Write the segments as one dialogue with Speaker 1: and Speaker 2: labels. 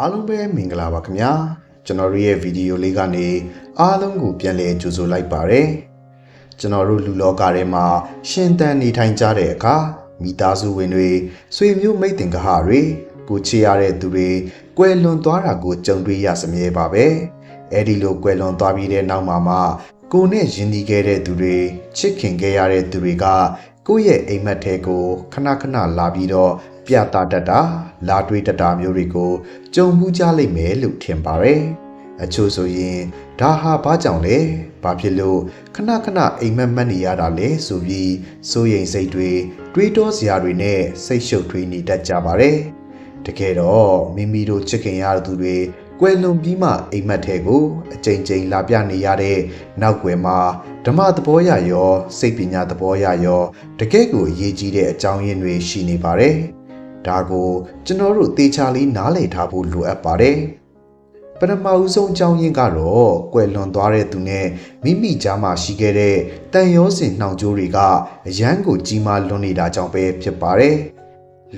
Speaker 1: အားလုံးပဲမင်္ဂလာပါခင်ဗျာကျွန်တော်ရဲ့ဗီဒီယိုလေးကနေအားလုံးကိုပြန်လည်ကြိုဆိုလိုက်ပါတယ်ကျွန်တော်တို့လူလောကထဲမှာရှင်သန်နေထိုင်ကြတဲ့အခါမိသားစုဝင်တွေဆွေမျိုးမိတ်တင်ကဟတွေကိုချစ်ရတဲ့သူတွေကွယ်လွန်သွားတာကိုကြုံတွေ့ရစမြဲပါပဲအဲ့ဒီလိုကွယ်လွန်သွားပြီးတဲ့နောက်မှာကိုနဲ့ယဉ်နီးခဲ့တဲ့သူတွေချစ်ခင်ခဲ့ရတဲ့သူတွေကကိုယ့်ရဲ့အိမ်မက်ထဲကိုခဏခဏလာပြီးတော့ပြတာတတ်တာလာတွေးတတ်တာမျိုးတွေကိုကြုံမှုကြလိမ့်မယ်လို့ထင်ပါတယ်အချို့ဆိုရင်ဒါဟာဘာကြောင့်လဲဘာဖြစ်လို့ခဏခဏအိမ်မက်မက်နေရတာလဲဆိုပြီးစိုးရိမ်စိတ်တွေတွေးတောစရာတွေနဲ့စိတ်ရှုပ်ထွေးနေတတ်ကြပါတယ်တကယ်တော့မိမိတို့ချစ်ခင်ရတဲ့သူတွေကွယ်လွန်ပြီးမှအိမ်မက်ထဲကိုအကြိမ်ကြိမ်လာပြနေရတဲ့နောက်ွယ်မှာဓမ္မသဘောရရောစိတ်ပညာသဘောရရောတကယ့်ကိုအရေးကြီးတဲ့အကြောင်းရင်းတွေရှိနေပါတယ်ဒါကိုကျွန်တော်တို့သေချာလေးနားလည်ထားဖို့လိုအပ်ပါတယ်ပထမဦးဆုံးအကြောင်းရင်းကတော့ကွယ်လွန်သွားတဲ့သူနဲ့မိမိကြားမှာရှိခဲ့တဲ့တန်ရောစင်နှောင်ကြိုးတွေကအရန်ကိုကြီးမားလွန်နေတာကြောင့်ပဲဖြစ်ပါတယ်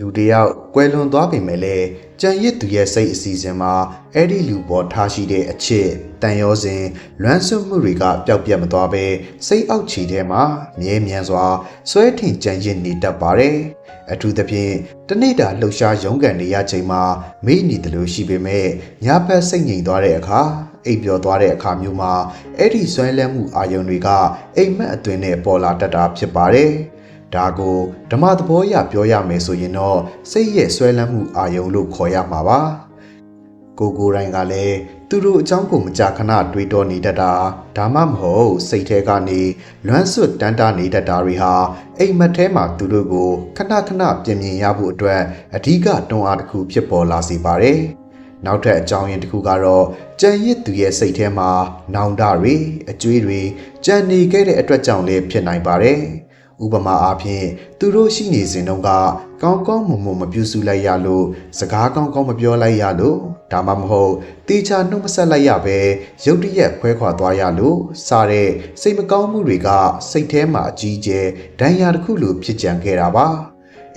Speaker 1: လူတယောက်ကွယ်လွန်သွားပြီမဲ့လေကြံရစ်သူရဲ့စိတ်အစီအစဉ်မှာအဲ့ဒီလူပေါ်ထားရှိတဲ့အချစ်တန်ရောစဉ်လွမ်းဆွမှုတွေကပျောက်ပြတ်မသွားပဲစိတ်အောက်ခြေထဲမှာမြဲမြံစွာဆွဲထင်ကြံရစ်နေတတ်ပါတယ်အထူးသဖြင့်တနေ့တာလှုပ်ရှားရုန်းကန်နေရချိန်မှာမေ့နေတယ်လို့ရှိပေမဲ့ညဘက်စိတ်ငြိမ်သွားတဲ့အခါအိပ်ပျော်သွားတဲ့အခါမျိုးမှာအဲ့ဒီဆွဲလန်းမှုအာယုံတွေကအိမ်မက်အသွင်နဲ့ပေါ်လာတတ်တာဖြစ်ပါတယ်ဒါကိုဓမ္မသဘောအရပြောရမယ်ဆိုရင်တော့စိတ်ရဲ့ဆွဲလန်းမှုအာယုံလို့ခေါ်ရမှာပါကိုယ်တိုင်ကလည်းသူတို့အကြောင်းကိုမကြာခဏတွေးတောနေတတ်တာဒါမှမဟုတ်စိတ်ထဲကနေလွမ်းဆွတ်တန်းတာနေတတ်တာတွေဟာအိမ်မက်ထဲမှာသူတို့ကိုခဏခဏပြင်မြင်ရဖို့အတွက်အဓိကတွန်းအားတစ်ခုဖြစ်ပေါ်လာစေပါတယ်နောက်ထပ်အကြောင်းရင်းတစ်ခုကတော့ကြံရစ်သူရဲ့စိတ်ထဲမှာနောင်တတွေအကြွေးတွေကြံနေခဲ့တဲ့အတွက်ကြောင့်လည်းဖြစ်နိုင်ပါတယ်ဥပမာအားဖြင့်သူတို့ရှိနေစဉ်တုန်းကကောင်းကောင်းမွန်မွန်မပြုစုလိုက်ရလို့စကားကောင်းကောင်းမပြောလိုက်ရလို့ဒါမှမဟုတ်တေချာနှုတ်မဆက်လိုက်ရပဲရုတ်တရက်ခွဲခွာသွားရလို့စတဲ့စိတ်မကောင်းမှုတွေကစိတ်ထဲမှာအကြီးကျယ်ဒဏ်ရာတစ်ခုလိုဖြစ်ကြံခဲ့တာပါ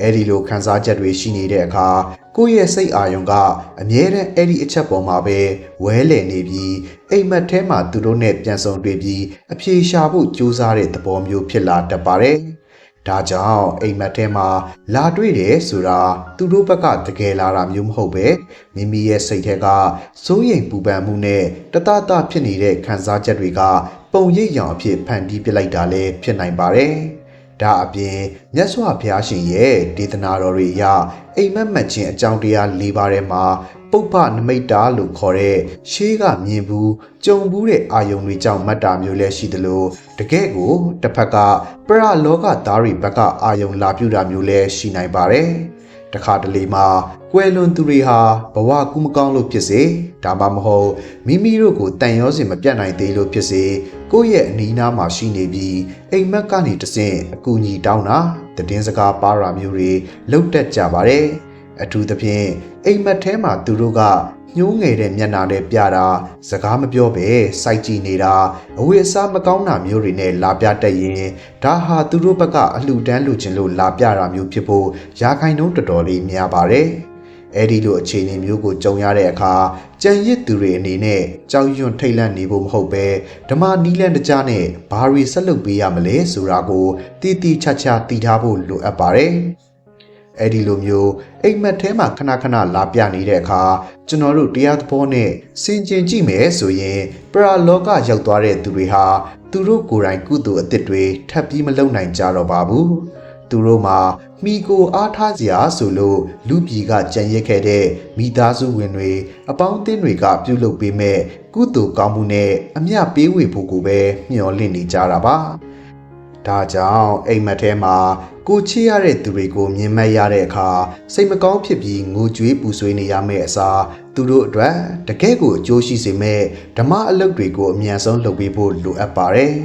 Speaker 1: အဲ့ဒီလိုခံစားချက်တွေရှိနေတဲ့အခါကိုယ့်ရဲ့စိတ်အာရုံကအမြဲတမ်းအဲ့ဒီအချက်ပေါ်မှာပဲဝဲလည်နေပြီးအိမ်မက်ထဲမှာသူတို့နဲ့ပြန်ဆုံတွေ့ပြီးအပြေရှာဖို့ကြိုးစားတဲ့သဘောမျိုးဖြစ်လာတတ်ပါတယ်ဒါကြောင့်အိမ်မက်ထဲမှာလာတွေ့တယ်ဆိုတာသူတို့ဘက်ကတကယ်လာတာမျိုးမဟုတ်ပဲမိမိရဲ့စိတ်ထဲကစိုးရိမ်ပူပန်မှုနဲ့တတဖြစ်နေတဲ့ခံစားချက်တွေကပုံရိပ်ရောင်အဖြစ်ဖန်တီးပြလိုက်တာလည်းဖြစ်နိုင်ပါတယ်ဒါအပြင်မြတ်စွာဘုရားရှင်ရဲ့ဒေသနာတော်တွေအရအိမ်မက်မှတ်ခြင်းအကြောင်းတရား၄ပါးထဲမှာပုပ္ပနမိတ်တာလို့ခေါ်တဲ့ရှေးကမြင်ဘူးကြုံဘူးတဲ့အာယုံတွေကြောင့်မှတ်တာမျိုးလည်းရှိသလိုတကယ်ကိုတစ်ဖက်ကပရလောကသားတွေဘက်ကအာယုံလာပြူတာမျိုးလည်းရှိနိုင်ပါတယ်တခါတလေမှာကွယ်လွန်သူတွေဟာဘဝကူးမကောင်းလို့ဖြစ်စေဒါမှမဟုတ်မိမိတို့ကိုတန်ရောစင်မပြတ်နိုင်သေးလို့ဖြစ်စေကိုယ့်ရဲ့အနီးနားမှာရှိနေပြီးအိမ်မက်ကနေတဆင့်အကူအညီတောင်းတာတည်င်းစကားပါရာမျိုးတွေလှုပ်တက်ကြပါတယ်အထူးသဖြင့်အိမ်မက်ထဲမှာသူတို့ကညှိုးငယ်တဲ့မျက်နှာနဲ့ပြတာစကားမပြောပဲစိုက်ကြည့်နေတာအဝတ်အစားမကောင်းတာမျိုးတွေနဲ့လာပြတတ်ရင်ဒါဟာသူတို့ဘက်ကအလှူဒန်းလူချင်းလို့လာပြတာမျိုးဖြစ်ဖို့ရာခိုင်နှုန်းတော်တော်လေးများပါတယ်အဲ့ဒီလိုအခြေအနေမျိုးကိုကြုံရတဲ့အခါကြံရစ်သူတွေအနေနဲ့ကြောက်ရွံ့ထိတ်လန့်နေဖို့မဟုတ်ပဲဓမ္မနီးလန်းတကြားနဲ့ဘာတွေဆက်လုပ်ပေးရမလဲဆိုတာကိုတိတိကျကျသိထားဖို့လိုအပ်ပါတယ်အဲ့ဒီလိုမျိုးအိမ်မက်ထဲမှာခဏခဏလာပြနေတဲ့အခါကျွန်တော်တို့တရားသဘောနဲ့စင်ကြင်ကြည့်မယ်ဆိုရင်ပရာလောကရောက်သွားတဲ့သူတွေဟာသူတို့ကိုယ်တိုင်ကုသိုလ်အသစ်တွေထပ်ပြီးမလုပ်နိုင်ကြတော့ပါဘူးသူတို့မှာမိကိုအားထားစရာဆိုလို့လူပြည်ကကြံရစ်ခဲ့တဲ့မိသားစုဝင်တွေအပေါင်းအသင်းတွေကပြုလုပ်ပေးမဲ့ကုသိုလ်ကောင်းမှုနဲ့အမျှပေးဝေဖို့ကိုပဲမျှော်လင့်နေကြတာပါဒါကြောင့်အိမ်မက်ထဲမှာကိုချစ်ရတဲ့သူတွေကိုမြင်မှတ်ရတဲ့အခါစိတ်မကောင်းဖြစ်ပြီးငိုကြွေးပူဆွေးနေရမယ့်အစားသူတို့အတွက်တကယ့်ကိုအကျိုးရှိစေမဲ့ဓမ္မအလုပ်တွေကိုအမြန်ဆုံးလုပ်ပေးဖို့လိုအပ်ပါတယ်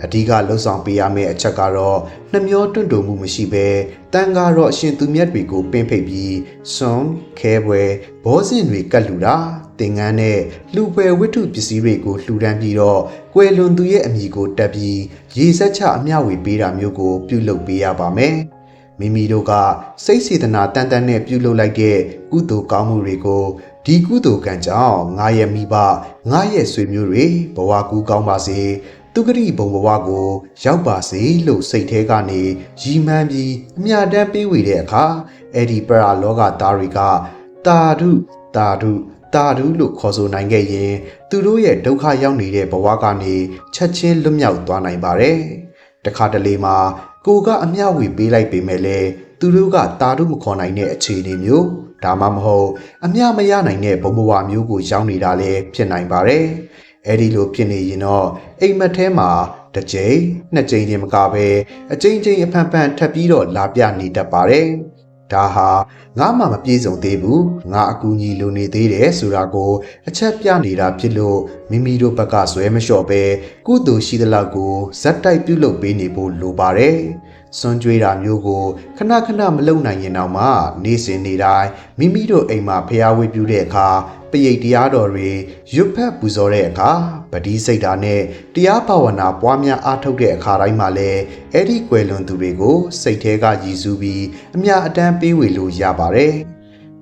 Speaker 1: အဓိကလှုပ်ဆောင်ပေးရမယ့်အချက်ကတော့နှမျောတွန့်တုံမှုမရှိဘဲတန်ကားတော့အရှင်သူမြတ်တွေကိုပင့်ဖိတ်ပြီးစွန်ခဲပွဲဘောဇင်တွေကတ်လူတာသင်္ကန်းနဲ့လှူပွဲဝတ္ထုပစ္စည်းတွေကိုလှူဒန်းပြီးတော့ကွယ်လွန်သူရဲ့အမည်ကိုတက်ပြီးရေစက်ချအမျှဝေပေးတာမျိုးကိုပြုလုပ်ပေးရပါမယ် မိမိတို့ကစိတ်စေတနာတန်တန်နဲ့ပြုလုပ်လိုက်တဲ့ကုသိုလ်ကောင်းမှုတွေကိုဒီကုသိုလ်ကံကြောင့်ငါရဲ့မိဘငါရဲ့ဆွေမျိုးတွေဘဝကူးကောင်းပါစေသူဂတိဘုံဘဝကိုရောက်ပါစေလို့စိတ်ထဲကနေရည်မှန်းပြီးအမြတ်တမ်းပေးဝေတဲ့အခါအဲ့ဒီပရာလောကသားတွေကတာဓုတာဓုတာဓုလို့ခေါ်ဆိုနိုင်ခဲ့ရင်သူတို့ရဲ့ဒုက္ခရောက်နေတဲ့ဘဝကနေချက်ချင်းလွတ်မြောက်သွားနိုင်ပါတယ်တခါတလေမှာကိုကအမျှဝေပေးလိုက်ပေမဲ့လည်းသူတို့ကတာဓုမခေါ်နိုင်တဲ့အခြေအနေမျိုးဒါမှမဟုတ်အမျှမရနိုင်တဲ့ဘုံဘဝမျိုးကိုရောက်နေတာလည်းဖြစ်နိုင်ပါတယ်အဲ့ဒီလိုဖြစ်နေရင်တော့အိမ်မက်ထဲမှာတစ်ကြိမ်နှစ်ကြိမ်ချင်းမကပဲအကြိမ်ကြိမ်အဖန်ဖန်ထပ်ပြီးတော့လာပြနေတတ်ပါတယ်ဒါဟာငါမှမပြေဆုံးသေးဘူးငါအကူအညီလိုနေသေးတယ်ဆိုတာကိုအချက်ပြနေတာဖြစ်လို့မိမိတို့ဘက်ကဇွဲမလျှော့ပဲကုသိုလ်ရှိသလောက်ကိုဇက်တိုက်ပြုလုပ်ပေးနေဖို့လိုပါတယ်စွန့်ကြွေးတာမျိုးကိုခဏခဏမလုပ်နိုင်ရင်တော့မှနေစဉ်နေတိုင်းမိမိတို့အိမ်မှာဖျားဝေပြုတဲ့အခါပရိတ်တရားတော်တွေရွတ်ဖက်ပူဇော်တဲ့အခါပတိစိတ်ဓာတ်နဲ့တရားဘာဝနာပွားများအားထုတ်တဲ့အခါတိုင်းမှာလည်းအဲ့ဒီကွယ်လွန်သူတွေကိုစိတ်ထဲကရည်စူးပြီးအမြအတမ်းပေးဝေလို့ရပါတယ်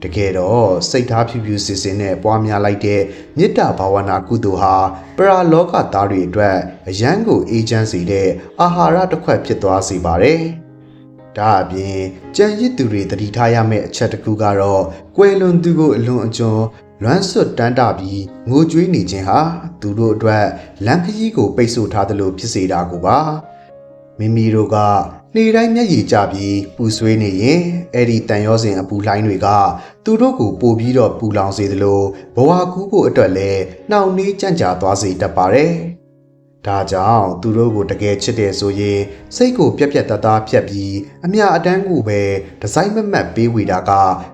Speaker 1: တကယ်တော့စိတ်ထားဖြူဖြူစစ်စစ်နဲ့ပွားများလိုက်တဲ့မေတ္တာဘာဝနာကုသိုလ်ဟာပရာလောကသားတွေအတွက်အယံကိုအေးချမ်းစေတဲ့အာဟာရတစ်ခွက်ဖြစ်သွားစေပါတယ်။ဒါအပြင်ကြံရစ်သူတွေတတိထားရမယ့်အချက်တစ်ခုကတော့ကွယ်လွန်သူကိုအလွန်အကျွံလွမ်းဆွတ်တန်းတပြီးငိုကြွေးနေခြင်းဟာသူတို့အတွက်လမ်းခရီးကိုပိတ်ဆို့ထားသလိုဖြစ်စေတာကိုပါမိမိတို့ကနေ့တိုင်းမျက်ရည်ကျပြီးပူဆွေးနေရင်အဲ့ဒီတန်ရောစဉ်အပူလှိုင်းတွေကသူတို့ကိုပို့ပြီးတော့ပူလောင်စေသလိုဘဝကူးဖို့အတွက်လည်းနှောင့်နှေးကြန့်ကြာသွားစေတတ်ပါတယ်။ဒါကြောင့်သူတို့ကိုတကယ်ချစ်တယ်ဆိုရင်စိတ်ကိုပြက်ပြက်သားသားဖြတ်ပြီးအမြအတမ်းကိုပဲဒီဇိုင်းမမတ်ပေးဝေတာက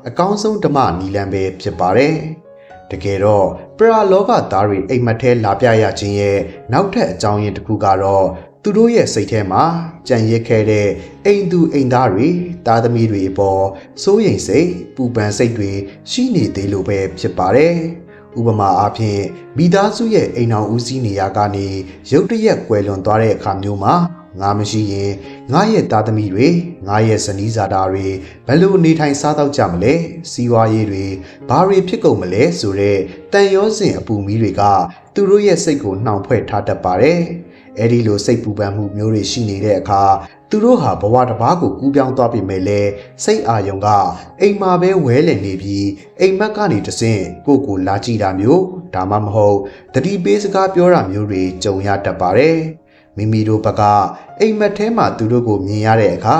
Speaker 1: အကောင်းဆုံးဓမ္မနီလန်းပဲဖြစ်ပါတယ်။တကယ်တော့ပရာလောကသားတွေအိမ်မက်ထဲလာပြရခြင်းရဲ့နောက်ထပ်အကြောင်းရင်းတစ်ခုကတော့သူတို့ရဲ့စိတ်ထဲမှာကြံရစ်ခဲ့တဲ့အိမ်သူအိမ်သားတွေသားသမီးတွေအပေါ်စိုးရိမ်စိတ်ပူပန်စိတ်တွေရှိနေသေးလို့ပဲဖြစ်ပါတယ်။ဥပမာအားဖြင့်မိသားစုရဲ့အိမ်အောင်ဦးစီးနေရာကနေရုတ်တရက်ကွယ်လွန်သွားတဲ့အခါမျိုးမှာငါမရှိရင်ငါရဲ့သားသမီးတွေငါရဲ့ဇနီးဇာတာတွေဘယ်လိုနေထိုင်စားတော့ကြမလဲစီးပွားရေးတွေဘာတွေဖြစ်ကုန်မလဲဆိုတဲ့တန်ရောစဉ်အပူမီးတွေကသူတို့ရဲ့စိတ်ကိုနှောင်ဖွဲ့ထားတတ်ပါတယ်။အဲ့ဒီလိုစိတ်ပူပန်မှုမျိုးတွေရှိနေတဲ့အခါသူတို့ဟာဘဝတစ်ပါးကိုကူးပြောင်းသွားပြီမဲ့လဲစိတ်အာယုံကအိမ်မှာပဲဝဲလည်နေပြီးအိမ်မက်ကနေတဆင့်ကိုလာကြည့်တာမျိုးဒါမှမဟုတ်တတိပေးစကားပြောတာမျိုးတွေကြုံရတတ်ပါတယ်မိမိတို့ဘက်ကအိမ်မက်ထဲမှာသူတို့ကိုမြင်ရတဲ့အခါ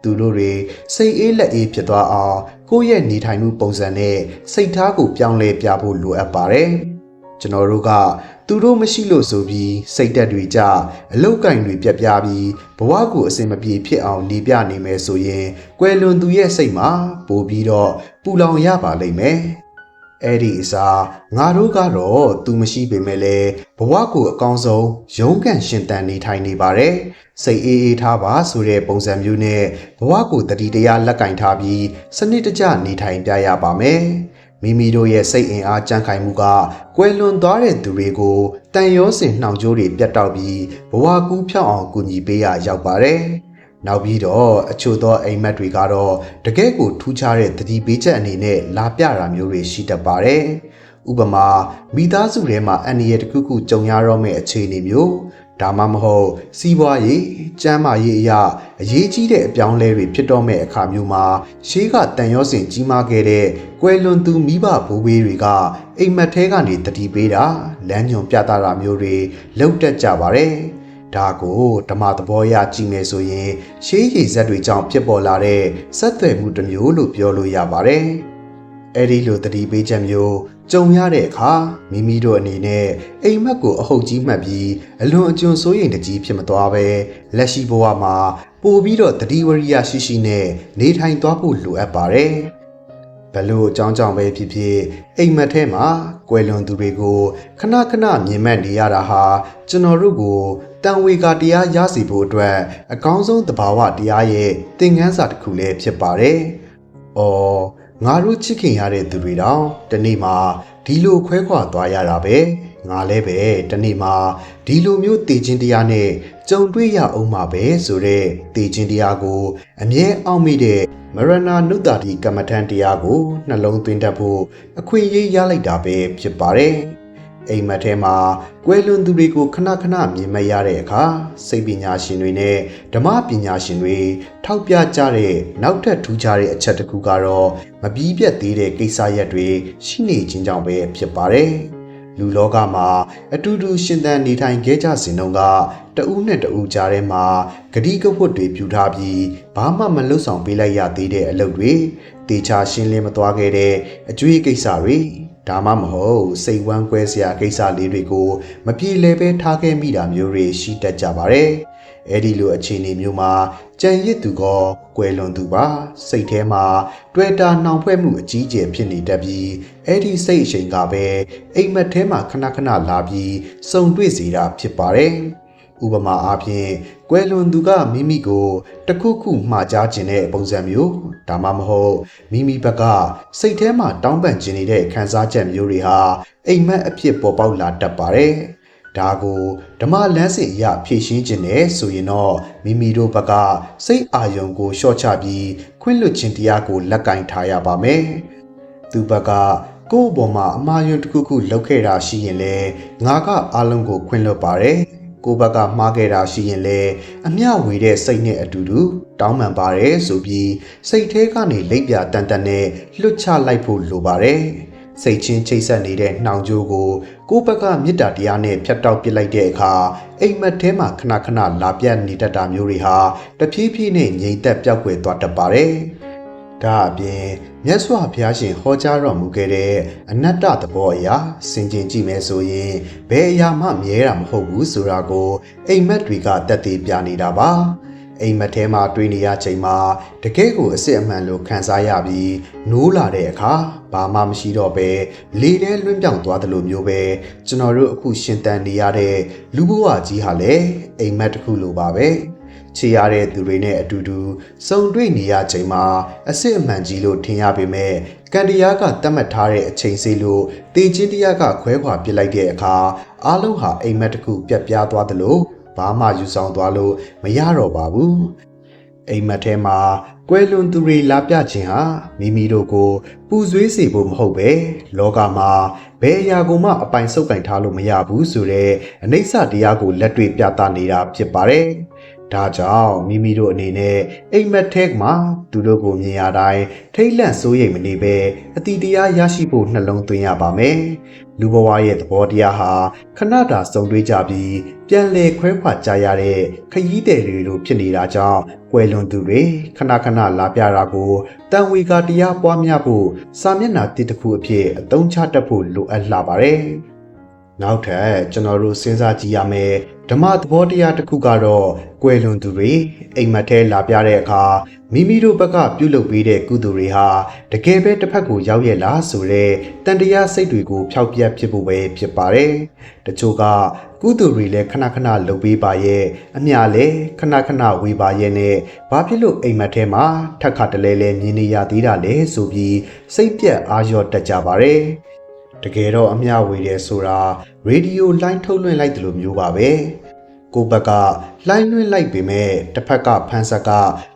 Speaker 1: သူတို့တွေစိတ်အေးလက်အေးဖြစ်သွားအောင်ကိုယ့်ရဲ့နေထိုင်မှုပုံစံနဲ့စိတ်ထားကိုပြောင်းလဲပြဖို့လိုအပ်ပါတယ်ကျွန်တော်တို့ကသူတို့မရှိလို့ဆိုပြီးစိတ်တက်တွေကြအလုတ်ကင်တွေပြက်ပြားပြီးဘဝကိုအစင်မပြေဖြစ်အောင်နေပြနေမယ်ဆိုရင်ကွယ်လွန်သူရဲ့စိတ်မှာပိုပြီးတော့ပူလောင်ရပါလိမ့်မယ်အဲ့ဒီအစားငါတို့ကတော့သူမရှိပေမဲ့လည်းဘဝကိုအကောင်းဆုံးရုန်းကန်ရှင်သန်နေထိုင်နေပါတယ်စိတ်အေးအေးထားပါဆိုတဲ့ပုံစံမျိုးနဲ့ဘဝကိုတတိတရားလက်ကင်ထားပြီးစနစ်တကျနေထိုင်ပြရပါမယ်မိမိတို့ရဲ့စိတ်အင်အားကြံ့ခိုင်မှုကကွယ်လွန်သွားတဲ့သူတွေကိုတန်ရောစင်နှောင်ကြိုးတွေပြတ်တောက်ပြီးဘဝကူးဖြောင်းအောင်ကူညီပေးရရောက်ပါတယ်။နောက်ပြီးတော့အချို့သောအိမ်မက်တွေကတော့တကယ့်ကိုထူးခြားတဲ့သတိပေးချက်အနေနဲ့လာပြတာမျိုးတွေရှိတတ်ပါတယ်။ဥပမာမိသားစုထဲမှာအန္တရာယ်တစ်ခုခုကြုံရတော့မယ့်အခြေအနေမျိုးဒါမှမဟုတ်စီးပွားရေးကျန်းမာရေးအရာအရေးကြီးတဲ့အပြောင်းလဲတွေဖြစ်တော့မဲ့အခါမျိုးမှာရှေးကတန်ရောစင်ကြီးမားခဲ့တဲ့ကွယ်လွန်သူမိဘဘိုးဘေးတွေကအိမ်မက်ထဲကနေတတိပေးတာလမ်းညွန်ပြသတာမျိုးတွေလုပ်တတ်ကြပါတယ်ဒါကိုဓမ္မသဘောအရကြည့်မယ်ဆိုရင်ရှေးရည်ဆက်တွေကြောင့်ဖြစ်ပေါ်လာတဲ့ဆက်သွယ်မှုတစ်မျိုးလို့ပြောလို့ရပါတယ်အဲ့ဒီလိုတတိပေးချက်မျိုးကြုံရတဲ့အခါမိမိတို့အနေနဲ့အိမ်မက်ကိုအဟုတ်ကြီးမှတ်ပြီးအလွန်အကျွံစိုးရိမ်တကြီးဖြစ်မသွားပဲလက်ရှိဘဝမှာပို့ပြီးတော့တတိဝရိယရှိရှိနဲ့နေထိုင်သွားဖို့လိုအပ်ပါတယ်ဘလို့အကြောင်းကြောင့်ပဲဖြစ်ဖြစ်အိမ်မက်ထဲမှာကွယ်လွန်သူတွေကိုခဏခဏမြင်မှတ်နေရတာဟာကျွန်တော်တို့ကိုတန်ဝေကတရားရစီဖို့အတွက်အကောင်းဆုံးသဘာဝတရားရဲ့သင်ခန်းစာတစ်ခုလည်းဖြစ်ပါတယ်။အော်ငါတို့ချစ်ခင်ရတဲ့သူတွေတောင်တနေ့မှာဒီလိုခွဲခွာသွားရတာပဲငါလည်းပဲတနေ့မှာဒီလိုမျိုးတည်ခြင်းတရားနဲ့ကြုံတွေ့ရအောင်မှာပဲဆိုတဲ့တည်ခြင်းတရားကို အမြဲအောင်မိတဲ့မရဏနုတာတိကမ္မထံတရားကိုနှလုံးသွင်းတတ်ဖို့အခွင့်အရေးရလိုက်တာပဲဖြစ်ပါတယ်။အိမ်မက်ထဲမှာကွယ်လွန်သူတွေကိုခဏခဏမြင်မရတဲ့အခါစိတ်ပညာရှင်တွေနဲ့ဓမ္မပညာရှင်တွေထောက်ပြကြတဲ့နောက်ထပ်ထူးခြားတဲ့အချက်တစ်ခုကတော့မပြီးပြတ်သေးတဲ့ကိစ္စရပ်တွေရှိနေခြင်းကြောင့်ပဲဖြစ်ပါတယ်။လူလောကမှာအတူတူရှင်သန်နေထိုင်ခဲ့ကြစဉ်တုန်းကတဦးနဲ့တဦးကြားထဲမှာဂတိကဝတ်တွေပြုထားပြီးဘာမှမလွတ်ဆောင်ပေးလိုက်ရသေးတဲ့အလုပ်တွေတေချာရှင်းလင်းမသွားခဲ့တဲ့အကျွေးကိစ္စတွေဒါမှမဟုတ်စိတ်ဝမ်းကွဲစရာကိစ္စလေးတွေကိုမပြေလည်ပဲထားခဲ့မိတာမျိုးတွေရှိတတ်ကြပါတယ်။အဲဒီလိုအခြေအနေမျိုးမှာကြံရစ်သူကကွယ်လွန်သူပါစိတ်ထဲမှာတွေ့တာနှောင်ဖွဲ့မှုအကြီးအကျယ်ဖြစ်နေတတ်ပြီးအဲ့ဒီစိတ်အရှိန်ကပဲအိမ်မက်ထဲမှာခဏခဏလာပြီးစုံတွေ့စေတာဖြစ်ပါတယ်။ဥပမာအားဖြင့်ကွယ်လွန်သူကမိမိကိုတခုခုမှားကြားခြင်းတဲ့ပုံစံမျိုးဒါမှမဟုတ်မိမိဘက်ကစိတ်ထဲမှာတောင်းပန်ခြင်းနေတဲ့ခံစားချက်မျိုးတွေဟာအိမ်မက်အဖြစ်ပေါ်ပေါက်လာတတ်ပါတယ်။ဒါကိုဓမ္မလမ်းစဉ်အရဖြည့်ရှင်းခြင်းနဲ့ဆိုရင်တော့မိမိတို့ဘက်ကစိတ်အာရုံကိုလျှော့ချပြီးခွင့်လွှတ်ခြင်းတရားကိုလက်ကင်ထားရပါမယ်။သူဘက်ကကိုယ့်ဘောမှာအမှားယွင်းတစ်ခုခုလုပ်ခဲ့တာရှိရင်လေငါကအားလုံးကိုခွင့်လွှတ်ပါတယ်။ကိုယ့်ဘက်ကမှားခဲ့တာရှိရင်လေအမျှဝေတဲ့စိတ်နဲ့အတူတူတောင်းပန်ပါတယ်ဆိုပြီးစိတ်ထဲကနေလိပ်ပြတန်တန်နဲ့လွတ်ချလိုက်ဖို့လိုပါတယ်။စိတ်ချင်းချိတ်ဆက်နေတဲ့နှောင်ကြိုးကိုကိုယ့်ဘက်ကမေတ္တာတရားနဲ့ဖြတ်တောက်ပစ်လိုက်တဲ့အခါအိမ်မက်ထဲမှာခဏခဏလာပြတ်နေတတ်တာမျိုးတွေဟာတဖြည်းဖြည်းနဲ့ငြိမ်သက်ပျောက်ကွယ်သွားတတ်ပါတယ်။ဒါအပြင်မြတ်စွာဘုရားရှင်ဟောကြားတော်မူခဲ့တဲ့အနတ္တသဘောအရာဆင်ခြင်ကြည့်မယ်ဆိုရင်ဘယ်အရာမှမြဲတာမဟုတ်ဘူးဆိုတာကိုအိမ်မက်တွေကသက်သေပြနေတာပါအိမ်မက်ထဲမှာတွေးနေရချိန်မှာတကယ်ကိုအစစ်အမှန်လို့ခံစားရပြီးနိုးလာတဲ့အခါဘာမှမရှိတော့ပဲလေထဲလွင့်ပြောင်းသွားတယ်လို့မျိုးပဲကျွန်တော်တို့အခုရှင်သန်နေရတဲ့လူဘဝကြီးဟာလည်းအိမ်မက်တစ်ခုလိုပါပဲချေရတဲ့သူတွေနဲ့အတူတူစုံတွေ့နေရချိန်မှာအစစ်အမှန်ကြီးလို့ထင်ရပေမဲ့ကံတရားကတတ်မှတ်ထားတဲ့အချိန်စေးလို့တေချင်းတရားကခွဲခွာပစ်လိုက်တဲ့အခါအားလုံးဟာအိမ်မက်တစ်ခုပြတ်ပြားသွားတယ်လို့ဘာမှယူဆောင်သွားလို့မရတော့ပါဘူးအိမ်မက်ထဲမှာကွယ်လွန်သူတွေလာပြခြင်းဟာမိမိတို့ကိုပူဆွေးစေဖို့မဟုတ်ပဲလောကမှာဘယ်အရာကိုမှအပိုင်ဆုပ်ကင်ထားလို့မရဘူးဆိုတဲ့အနိစ္စတရားကိုလက်တွေ့ပြသနေတာဖြစ်ပါတယ်ဒါကြောင့်မိမိတို့အနေနဲ့အိမ်မက်ထဲမှာသူတို့ကိုမြင်ရတိုင်းထိတ်လန့်စိုးရိမ်မနေပဲအတိတရားရရှိဖို့နှလုံးသွင်းရပါမယ်။လူဘဝရဲ့သဘောတရားဟာခဏတာစုံတွေ့ကြပြီးပြန်လည်ခွဲခွာကြရတဲ့ခရီးသည်တွေလိုဖြစ်နေတာကြောင့်ကွယ်လွန်သူတွေခဏခဏလာပြတာကိုတန်ဝေကတရားပွားများဖို့စာမျက်နှာတစ်တစ်ခုအဖြစ်အသုံးချတတ်ဖို့လိုအပ်လာပါတယ်။နောက်ထပ်ကျွန်တော်တို့စဉ်းစားကြည့်ရမယ်ဓမ္မသဘောတရားတစ်ခုကတော့ကွယ်လွန်သူတွေအိမ်မက်ထဲလာပြတဲ့အခါမိမိတို့ဘက်ကပြုလုပ်ပေးတဲ့ကုသိုလ်တွေဟာတကယ်ပဲတစ်ဖက်ကိုရောက်ရဲ့လားဆိုတဲ့တန်တရားစိတ်တွေကိုဖျောက်ပြက်ဖြစ်ဖို့ပဲဖြစ်ပါတယ်။တချို့ကကုသိုလ်တွေလည်းခဏခဏလုပ်ပေးပါရဲ့အမျှလည်းခဏခဏဝေပါရဲ့နဲ့ဘာဖြစ်လို့အိမ်မက်ထဲမှာထက်ခါတလဲလဲမြင်နေရသေးတာလဲဆိုပြီးစိတ်ပြက်အာရုံတက်ကြပါတယ်။တကယ်တော့အမျှဝေတယ်ဆိုတာရေဒီယိုလိုင်းထုတ်လွှင့်လိုက်တယ်လို့မျိုးပါပဲကိုဘက်ကလှိုင်းလွှင့်လိုက်ပေမဲ့တစ်ဖက်ကဖန်ဆက်က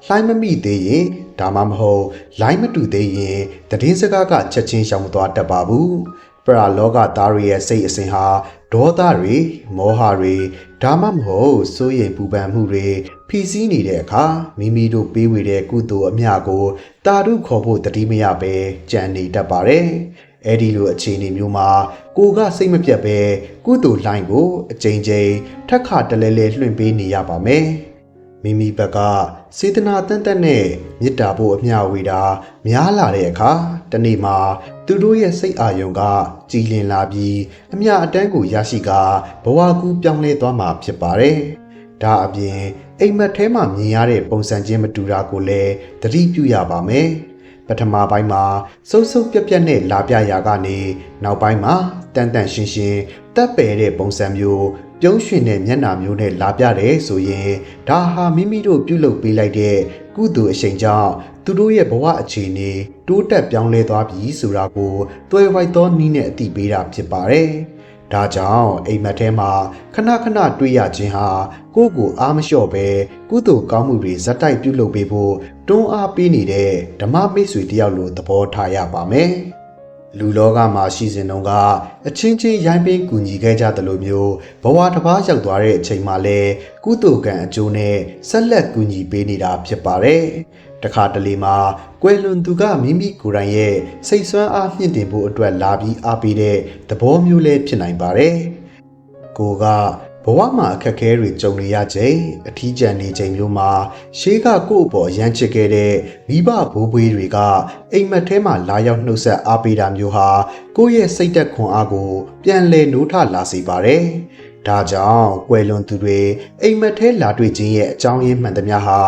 Speaker 1: လှိုင်းမမိသေးရင်ဒါမှမဟုတ်လိုင်းမတူသေးရင်သတင်းစကားကချက်ချင်းရှောင်မသွားတတ်ပါဘူးပရာလောကသားတွေရဲ့စိတ်အစဉ်ဟာဒေါသတွေမောဟတွေဒါမှမဟုတ်စိုးရိမ်ပူပန်မှုတွေဖိစီးနေတဲ့အခါမိမိတို့ပေးဝေတဲ့ကုသိုလ်အမျှကိုတာရုခေါ်ဖို့တတိမရပဲကြံနေတတ်ပါတယ်အဲ့ဒီလိုအခြေအနေမျိုးမှာကိုကစိတ်မပြတ်ပဲကုသိုလ်လှိုင်းကိုအကြိမ်ကြိမ်ထက်ခါတလဲလဲလွှင့်ပေးနေရပါမယ်မိမိဘက်ကစေတနာတန်တန်နဲ့မေတ္တာဖို့အမျှဝေတာများလာတဲ့အခါတနေ့မှာသူတို့ရဲ့စိတ်အာရုံကကြည်လင်လာပြီးအမျှအတန်းကိုရရှိကဘဝကူးပြောင်းလဲသွားမှာဖြစ်ပါတယ်ဒါအပြင်အိမ်မက်ထဲမှာမြင်ရတဲ့ပုံစံချင်းမတူတာကိုလည်းသတိပြုရပါမယ်ပထမပိုင်းမှာစုပ်စုပ်ပြက်ပြက်နဲ့လာပြရာကနေနောက်ပိုင်းမှာတန်တန်ရှင်းရှင်းတက်ပယ်တဲ့ပုံစံမျိုးပြုံးရွှင်တဲ့မျက်နှာမျိုးနဲ့လာပြတယ်ဆိုရင်ဒါဟာမိမိတို့ပြုလုပ်ပေးလိုက်တဲ့ကုသိုလ်အရှိန်ကြောင့်သူတို့ရဲ့ဘဝအခြေအနေတိုးတက်ပြောင်းလဲသွားပြီဆိုတာကိုတွဲဝိုက်သောနည်းနဲ့အသိပေးတာဖြစ်ပါတယ်။ဒ ဒါကြောင့်အိမ်မက်ထဲမှာခဏခဏတွေ့ရခြင်းဟာကိုယ့်ကိုအားမလျှော့ပဲကုသိုလ်ကောင်းမှုတွေဇက်တိုက်ပြုလုပ်ပေးဖို့တွန်းအားပေးနေတဲ့ဓမ္မမိတ်ဆွေတယောက်လိုသဘောထားရပါမယ်။လူလောကမှာရှိစဉ်တုန်းကအချင်းချင်းရိုင်းပင်းကူညီခဲ့ကြသလိုမျိုးဘဝတစ်ပါးရောက်သွားတဲ့အချိန်မှာလဲကုသိုလ်ကံအကျိုးနဲ့ဆက်လက်ကူညီပေးနေတာဖြစ်ပါတယ်။တခါတလေမှာကွယ်လွန်သူကမိမိကိုယ်တိုင်ရဲ့စိတ်ဆွမ်းအားမြင့်တင်ဖို့အတွက်လာပြီးအားပေးတဲ့သဘောမျိုးလည်းဖြစ်နိုင်ပါတယ်။ကိုကဘဝမှာအခက်အခဲတွေကြုံနေရချိန်အထီးကျန်နေချိန်မျိုးမှာရှေးကကိုယ့်အပေါ်ရမ်းချစ်ခဲ့တဲ့မိဘဘိုးဘွေးတွေကအိမ်မက်ထဲမှာလာရောက်နှုတ်ဆက်အားပေးတာမျိုးဟာကိုယ့်ရဲ့စိတ်သက်ခွန်အားကိုပြန်လည်နိုးထလာစေပါတယ်။ဒါကြောင့်ကွယ်လွန်သူတွေအိမ်မက်ထဲလာတွေ့ခြင်းရဲ့အကြောင်းရင်းမှန်သမျှဟာ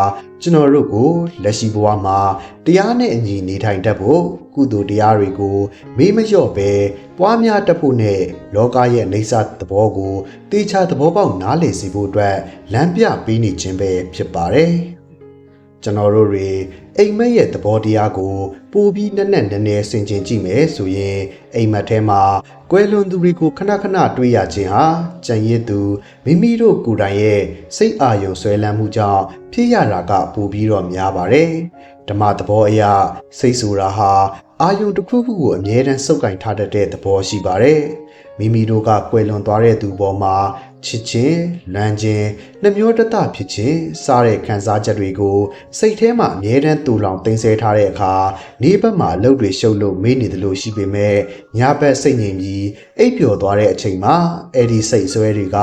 Speaker 1: ကျွန်တော်တို့ကိုလက်ရှိဘဝမှာတရားနဲ့အညီနေထိုင်တတ်ဖို့ကုသိုလ်တရားတွေကိုမေးမလျော့ပဲပွားများတတ်ဖို့နဲ့လောကရဲ့အိဋ္ဌသဘောကိုတေချာသဘောပေါက်နားလည်စေဖို့အတွက်လမ်းပြပေးနေခြင်းပဲဖြစ်ပါတယ်။ကျွန်တော်တို့တွေအိမ်မက်ရဲ့သဘောတရားကိုပိုပြီးနက်နည်းဆင်ခြင်ကြည့်မယ်ဆိုရင်အိမ်မက်ထဲမှာကွယ်လွန်သူတွေကိုခဏခဏတွေ့ရခြင်းဟာကြံရစ်သူမိမိတို့ကိုယ်တိုင်ရဲ့စိတ်အာရုံဆွဲလန်းမှုကြောင့်ဖြစ်ရတာကပိုပြီးတော့များပါတယ်ဓမ္မသဘောအရစိတ်ဆိုတာဟာအာယုံတစ်ခုခုကိုအမြဲတမ်းစုပ်ကိုင်ထားတတ်တဲ့သဘောရှိပါတယ်မိမိတို့ကကွယ်လွန်သွားတဲ့သူပေါ်မှာချစ်ခြင်းလမ်းခြင်းနှမျိုးတတဖြစ်ခြင်းစားတဲ့ခံစားချက်တွေကိုစိတ်ထဲမှာအမြဲတမ်းတူလောင်တင်ဆဲထားတဲ့အခါနေ့ဘက်မှာအလုပ်တွေရှုပ်လို့မေ့နေတယ်လို့ရှိပေမဲ့ညဘက်စိတ်ငြိမ်ပြီးအိပ်ပျော်သွားတဲ့အချိန်မှာအဲ့ဒီစိတ်ဆွဲတွေက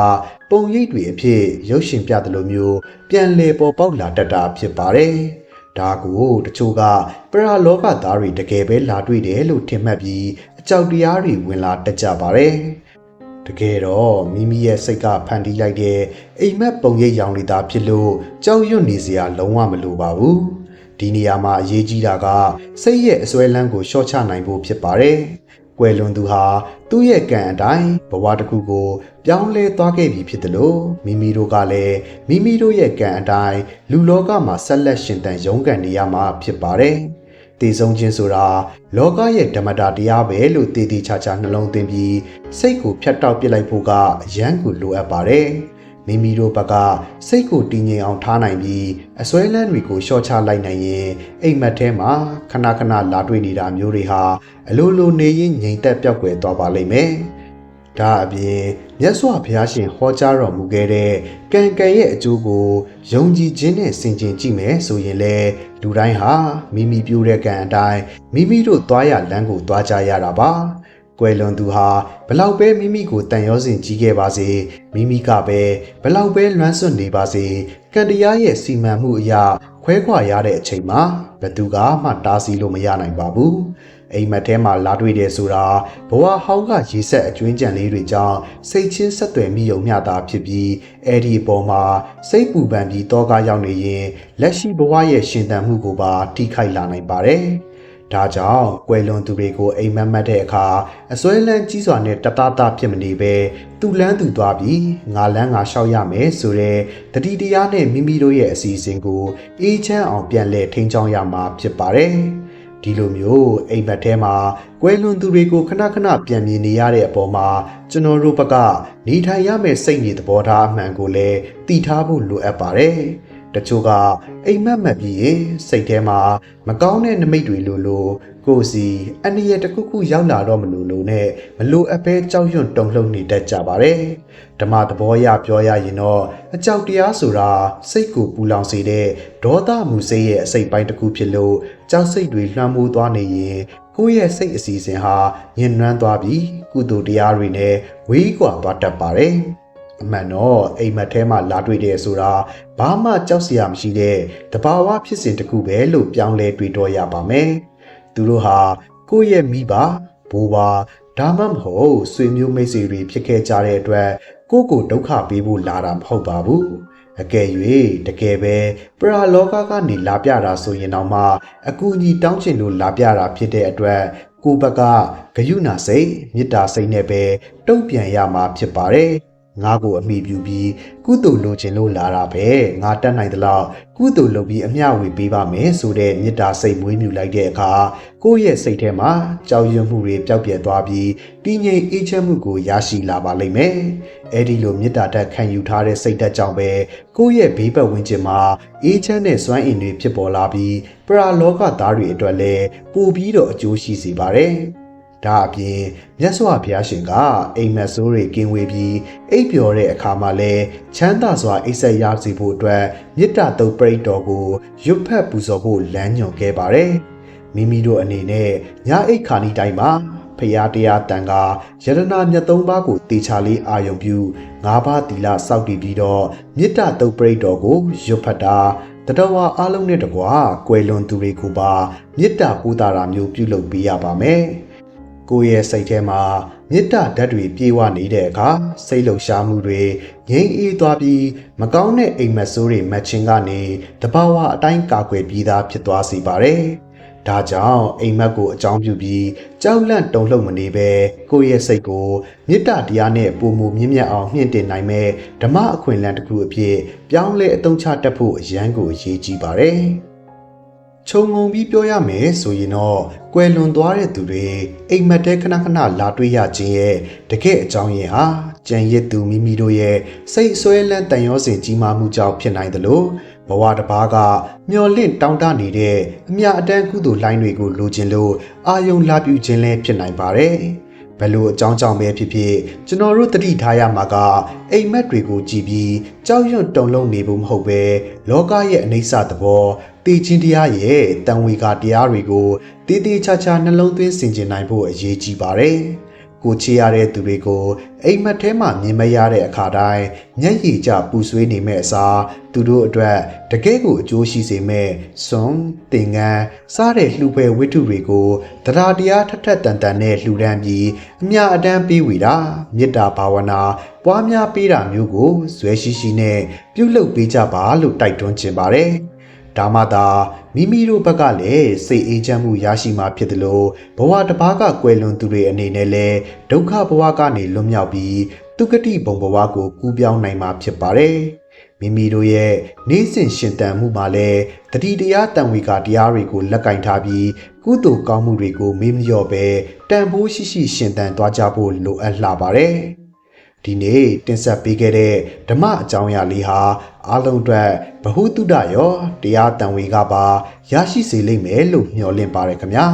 Speaker 1: ပုံရိပ်တွေအဖြစ်ရုပ်ရှင်ပြတယ်လို့မျိုးပြန်လည်ပေါ်ပေါက်လာတတ်တာဖြစ်ပါတယ်ဒါကိုတချို့ကပရာလောကသားတွေတကယ်ပဲလာတွေ့တယ်လို့ထင်မှတ်ပြီးအကြောက်တရားတွေဝင်လာတတ်ကြပါတယ်တကယ်တော့မိမိရဲ့စိတ်ကဖန်တီးလိုက်တဲ့အိမ်မက်ပုံရိပ်ရောင်တွေသာဖြစ်လို့ကြောက်ရွံ့နေစရာလုံးဝမလိုပါဘူးဒီနေရာမှာအရေးကြီးတာကစိတ်ရဲ့အစွဲလန်းကိုလျှော့ချနိုင်ဖို့ဖြစ်ပါတယ်ကွယ်လွန်သူဟာသူ့ရဲ့ကံအတိုင်းဘဝတစ်ခုကိုပြောင်းလဲသွားခဲ့ပြီဖြစ်တယ်လို့မိမိတို့ကလည်းမိမိတို့ရဲ့ကံအတိုင်းလူလောကမှာဆက်လက်ရှင်သန်ရုန်းကန်နေရမှာဖြစ်ပါတယ်တည်ဆုံးခြင်းဆိုတာလောကရဲ့ဓမ္မတာတရားပဲလို့တည်တည်ချာချာနှလုံးသွင်းပြီးစိတ်ကိုဖြတ်တောက်ပစ်လိုက်ဖို့ကအရန်ကိုလိုအပ်ပါတယ်မိမိတို့ဘက်ကစိတ်ကိုတည်ငြိမ်အောင်ထားနိုင်ပြီးအစွဲလန်းတွေကိုလျှော့ချလိုက်နိုင်ရင်အိမ်မက်ထဲမှာခဏခဏလာတွေ့နေတာမျိုးတွေဟာအလိုလိုနေရင်ငြိမ်သက်ပျောက်ကွယ်သွားပါလိမ့်မယ်ဒါအပြင်မြတ်စွာဘုရားရှင်ဟောကြားတော်မူခဲ့တဲ့ကံကံရဲ့အကျိုးကိုယုံကြည်ခြင်းနဲ့ဆင်ခြင်ကြည့်မယ်ဆိုရင်လေလူတိုင်းဟာမိမိပြုတဲ့ကံအတိုင်းမိမိတို့သွားရလမ်းကိုသွားကြရတာပါကွယ်လွန်သူဟာဘလောက်ပဲမိမိကိုတန်ရောစင်ကြီးခဲ့ပါစေမိမိကပဲဘလောက်ပဲလွမ်းဆွနေပါစေကံတရားရဲ့စီမံမှုအရာခွဲခွာရတဲ့အချိန်မှာဘသူကမှတားဆီးလို့မရနိုင်ပါဘူးအိမ်မက်ထဲမှာလာတွေ့တယ်ဆိုတာဘဝဟောင်းကရေဆက်အကျွင်းကြံလေးတွေကြောင့်စိတ်ချင်းဆက်သွယ်မိုံမျှတာဖြစ်ပြီးအဲ့ဒီအပေါ်မှာစိတ်ပူပန်ပြီးတောကရောက်နေရင်လက်ရှိဘဝရဲ့ရှင်သန်မှုကိုပါထိခိုက်လာနိုင်ပါတယ်ဒါကြောင့်ကွယ်လွန်သူတွေကိုအိမ်မက်မက်တဲ့အခါအစွဲလန်းကြီးစွာနဲ့တသားသားဖြစ်မနေပဲသူ့လန်းသူသွားပြီးငါလန်းငါလျှောက်ရမယ်ဆိုတဲ့တတိတရားနဲ့မိမိတို့ရဲ့အစီအစဉ်ကိုအေးချမ်းအောင်ပြန်လည်ထိန်းချောင်းရမှာဖြစ်ပါတယ်ဒီလိုမျိုးအိမ်မက်ထဲမှာကွယ်လွန်သူတွေကိုခဏခဏပြန်မြင်နေရတဲ့အပေါ်မှာကျွန်တော်တို့ဘက်ကနေထိုင်ရမယ့်စိတ်နေသဘောထားအမှန်ကိုလည်းတည်ထားဖို့လိုအပ်ပါတယ်တချို့ကအိမ်မက်မက်ပြီးရင်စိတ်ထဲမှာမကောင်းတဲ့နမိတ်တွေလိုကိုယ်စီအန္တရာယ်တစ်ခုခုရောက်လာတော့မလို့နဲ့မလိုအပ်ပဲကြောက်ရွံ့တုန်လှုပ်နေတတ်ကြပါတယ်ဓမ္မသဘောအရပြောရရင်တော့အကြောက်တရားဆိုတာစိတ်ကိုပူလောင်စေတဲ့ဒေါသမှုစိတ်ရဲ့အစိတ်ပိုင်းတစ်ခုဖြစ်လို့ကြောက်စိတ်တွေလွှမ်းမိုးသွားနေရင်ကိုယ့်ရဲ့စိတ်အစီအစဉ်ဟာညှဉ်းနှွမ်းသွားပြီးကုသိုလ်တရားတွေနဲ့ဝေးကွာသွားတတ်ပါတယ်အမှန်တော့အိမ်မက်ထဲမှာလာတွေ့တယ်ဆိုတာဘာမှကြောက်စရာမရှိတဲ့တဘာဝဖြစ်စဉ်တစ်ခုပဲလို့ပြောင်းလဲတွေးတောရပါမယ်။သူတို့ဟာကိုယ့်ရဲ့မိဘဘိုးဘဒါမှမဟုတ်ဆွေမျိုးမိတ်ဆွေတွေဖြစ်ခဲ့ကြတဲ့အတွက်ကိုယ့်ကိုဒုက္ခပေးဖို့လာတာမဟုတ်ပါဘူး။အကယ်၍တကယ်ပဲပရာလောကကနေလာပြတာဆိုရင်တော့မှအကူအညီတောင်းချင်လို့လာပြတာဖြစ်တဲ့အတွက်ကိုယ့်ဘက်ကဂယုဏစိတ်မေတ္တာစိတ်နဲ့ပဲတုံ့ပြန်ရမှာဖြစ်ပါတယ်။ ငါကိုအမိပြုပြီးကုသိုလ်လိုချင်လို့လာတာပဲငါတတ်နိုင်သလောက်ကုသိုလ်လုပ်ပြီးအမျှဝေပေးပါမယ်ဆိုတဲ့မေတ္တာစိတ်မွေးမြူလိုက်တဲ့အခါကိုယ့်ရဲ့စိတ်ထဲမှာကြောက်ရွံ့မှုတွေပျောက်ပြယ်သွားပြီးတည်ငြိမ်အေးချမ်းမှုကိုရရှိလာပါလိမ့်မယ်အဲ့ဒီလိုမေတ္တာဓာတ်ခံယူထားတဲ့စိတ်ဓာတ်ကြောင့်ပဲကိုယ့်ရဲ့ဘေးပတ်ဝန်းကျင်မှာအေးချမ်းတဲ့စွမ်းအင်တွေဖြစ်ပေါ်လာပြီးပရာလောကသားတွေအတွက်လည်းပိုပြီးတော့အကျိုးရှိစေပါတယ်ဒါအပြင်မြတ်စွာဘုရားရှင်ကအိမ်မက်ဆိုးတွေကင်းဝေးပြီးအိပ်ပျော်တဲ့အခါမှာလည်းချမ်းသာစွာအိပ်ဆက်ရစေဖို့အတွက်မေတ္တာတုပ်ပရိတ်တော်ကိုရွတ်ဖတ်ပူဇော်ဖို့လမ်းညွှန်ခဲ့ပါတယ်။မိမိတို့အနေနဲ့ညအိပ်ခါနီတိုင်းမှာဖရာတရားတန်ခါယရနာမြတ်သုံးပါးကိုတေချာလေးအာယုံပြု၅ပါးသီလစောင့်တည်ပြီးတော့မေတ္တာတုပ်ပရိတ်တော်ကိုရွတ်ဖတ်တာတတဝါအလုံးနဲ့တကွာကွယ်လွန်သူတွေကိုပါမေတ္တာပူတာတာမျိုးပြုလုပ်ပေးရပါမယ်။ကိုယ့်ရဲ့စိတ်ထဲမှာမေတ္တာဓာတ်တွေပြေဝနေတဲ့အခါစိတ်လှုပ်ရှားမှုတွေငြိမ်းအေးသွားပြီးမကောင်းတဲ့အိမ်မက်ဆိုးတွေမတ်ချင်းကနေတဘာဝအတိုင်းကာကွယ်ပြီးသားဖြစ်သွားစေပါတယ်။ဒါကြောင့်အိမ်မက်ကိုအကြောင်းပြုပြီးကြောက်လန့်တုန်လှုပ်မနေပဲကိုယ့်ရဲ့စိတ်ကိုမေတ္တာတရားနဲ့ပုံမူမြင့်မြတ်အောင်မြင့်တင်နိုင်မဲ့ဓမ္မအခွင့်အလမ်းတစ်ခုအဖြစ်ပြောင်းလဲအသုံးချတတ်ဖို့အရန်ကိုအရေးကြီးပါတယ်။ခြုံငုံပြီးပြောရမယ်ဆိုရင်တော့ကွယ်လွန်သွားတဲ့သူတွေအိမ်မက်တဲခဏခဏလာတွေ့ရခြင်းရဲ့တကယ့်အကြောင်းရင်းဟာကြံရစ်သူမိမိတို့ရဲ့စိတ်ဆွဲလန်းတန်ရောစင်ကြီးမားမှုကြောင့်ဖြစ်နိုင်သလိုဘဝတစ်ပါးကမျော်လင့်တောင်းတနေတဲ့အမြအတမ်းကုသိုလ်လိုင်းတွေကိုလိုချင်လို့အာယုံလာပြုခြင်းလည်းဖြစ်နိုင်ပါတယ်ဘယ်လိုအကြောင်းကြောင့်ပဲဖြစ်ဖြစ်ကျွန်တော်တို့တတိထားရမှာကအိမ်မက်တွေကိုကြည်ပြီးကြောက်ရွံ့တုန်လှုပ်နေဖို့မဟုတ်ပဲလောကရဲ့အနိစ္စသဘောတည်ခြင်းတရားရဲ့တန်ဝေကတရားတွေကိုတည်တည်ချာချာနှလုံးသွင်းဆင်ခြင်နိုင်ဖို့အရေးကြီးပါတယ်။ကိုချေရတဲ့သူတွေကိုအိမ်မက်ထဲမှာမြင်မရတဲ့အခါတိုင်းမျက်ရည်ကျပူဆွေးနေမဲ့အစားသူတို့အတွက်တကယ့်ကိုအကျိုးရှိစေမဲ့စွန်တင်ငန်းစားတဲ့လှူပွဲဝိတ္ထုတွေကိုတရားတရားထက်ထက်တန်တန်နဲ့လှူဒန်းပြီးအမြအတမ်းပေးဝေတာမေတ္တာဘာဝနာပွားများပေးတာမျိုးကိုဇွဲရှိရှိနဲ့ပြုလုပ်ပေးကြပါလို့တိုက်တွန်းချင်ပါတယ်။ဒါမှသာမိမိတို့ဘက်ကလည်းစိတ်အေးချမ်းမှုရရှိမှာဖြစ်တယ်လို့ဘဝတစ်ပါးကကွယ်လွန်သူတွေအနေနဲ့လည်းဒုက္ခဘဝကနေလွတ်မြောက်ပြီးသူကတိဘုံဘဝကိုကူးပြောင်းနိုင်မှာဖြစ်ပါတယ်။မိမိတို့ရဲ့နေ့စဉ်ရှင်သန်မှုမှာလည်းတတိတရားတန်ဝေကတရားတွေကိုလက်ကင်ထားပြီးကုသိုလ်ကောင်းမှုတွေကိုမေ့မလျော့ပဲတန်ဖိုးရှိရှိရှင်သန်သွားကြဖို့လိုအပ်လှပါတယ်။ဒီနေ့တင်ဆက်ပေးခဲ့တဲ့ဓမ္မအကြောင်းအရာလေးဟာအားလုံးအတွက်ဗဟုသုတရောတရားတန်ဝေကပါရရှိစေလိမ့်မယ်လို့မျှော်လင့်ပါတယ်ခင်ဗျာ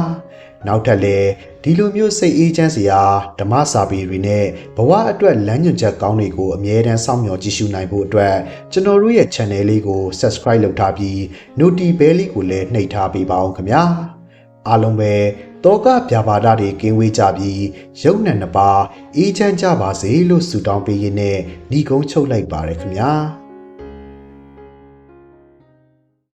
Speaker 1: နောက်ထပ်လည်းဒီလိုမျိုးစိတ်အေးချမ်းစရာဓမ္မစာပေတွေနဲ့ဘဝအတွက်လမ်းညွှန်ချက်ကောင်းတွေကိုအမြဲတမ်းစောင့်မျှော်ကြည့်ရှုနိုင်ဖို့အတွက်ကျွန်တော်တို့ရဲ့ channel လေးကို subscribe လုပ်ထားပြီး notification bell လေးကိုလည်းနှိပ်ထားပေးပါအောင်ခင်ဗျာအားလုံးပဲတောကဗျာပါဒတွေကင်းဝေးကြပြီးရုပ်နဲ့နှစ်ပါးအေးချမ်းကြပါစေလို့ဆုတောင်းပေးရင်းနဲ့ညီကုန်းချုပ်လိုက်ပါရခင်ဗျာ